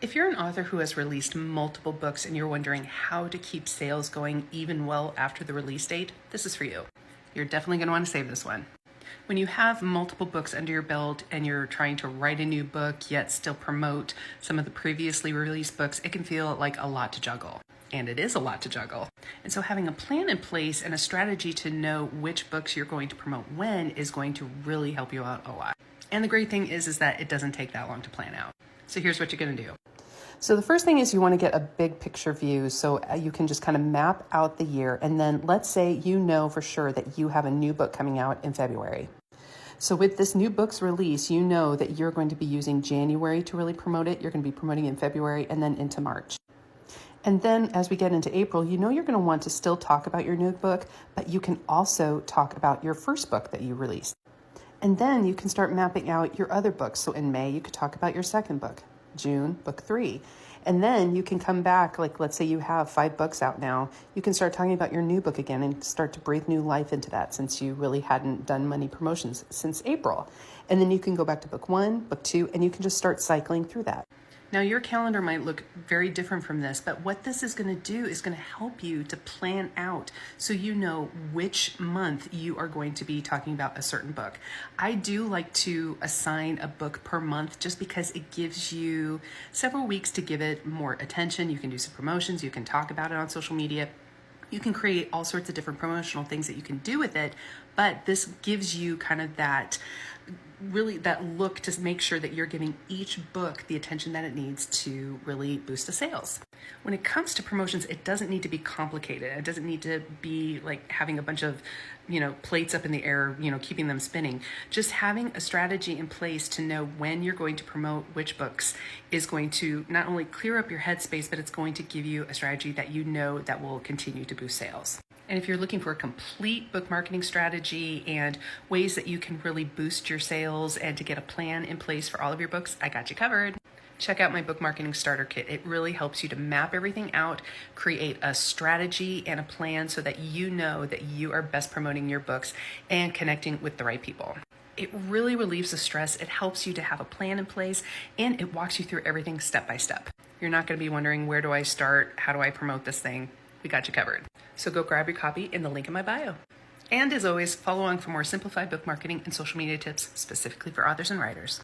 If you're an author who has released multiple books and you're wondering how to keep sales going even well after the release date, this is for you. You're definitely going to want to save this one. When you have multiple books under your belt and you're trying to write a new book yet still promote some of the previously released books, it can feel like a lot to juggle. And it is a lot to juggle. And so having a plan in place and a strategy to know which books you're going to promote when is going to really help you out a lot. And the great thing is that it doesn't take that long to plan out. So here's what you're going to do. So the first thing is you want to get a big picture view so you can just kind of map out the year. And then let's say you know for sure that you have a new book coming out in February. So with this new book's release, you know that you're going to be using January to really promote it. You're going to be promoting in February and then into March. And then as we get into April, you know you're going to want to still talk about your new book, but you can also talk about your first book that you released. And then you can start mapping out your other books. So in May, you could talk about your second book, June, book 3. And then you can come back, like let's say you have 5 books out now, you can start talking about your new book again and start to breathe new life into that since you really hadn't done many promotions since April. And then you can go back to book 1, book 2, and you can just start cycling through that. Now your calendar might look very different from this, but what this is going to do is going to help you to plan out so you know which month you are going to be talking about a certain book. I do like to assign a book per month just because it gives you several weeks to give it more attention. You can do some promotions, you can talk about it on social media. You can create all sorts of different promotional things that you can do with it, but this gives you kind of that look to make sure that you're giving each book the attention that it needs to really boost the sales. When it comes to promotions, it doesn't need to be complicated. It doesn't need to be like having a bunch of, plates up in the air, keeping them spinning. Just having a strategy in place to know when you're going to promote which books is going to not only clear up your headspace, but it's going to give you a strategy that you know that will continue to boost sales. And if you're looking for a complete book marketing strategy and ways that you can really boost your sales and to get a plan in place for all of your books, I got you covered. Check out my book marketing starter kit. It really helps you to map everything out, create a strategy and a plan so that you know that you are best promoting your books and connecting with the right people. It really relieves the stress. It helps you to have a plan in place and it walks you through everything step by step. You're not going to be wondering, where do I start? How do I promote this thing? We got you covered. So go grab your copy in the link in my bio. And as always, follow along for more simplified book marketing and social media tips specifically for authors and writers.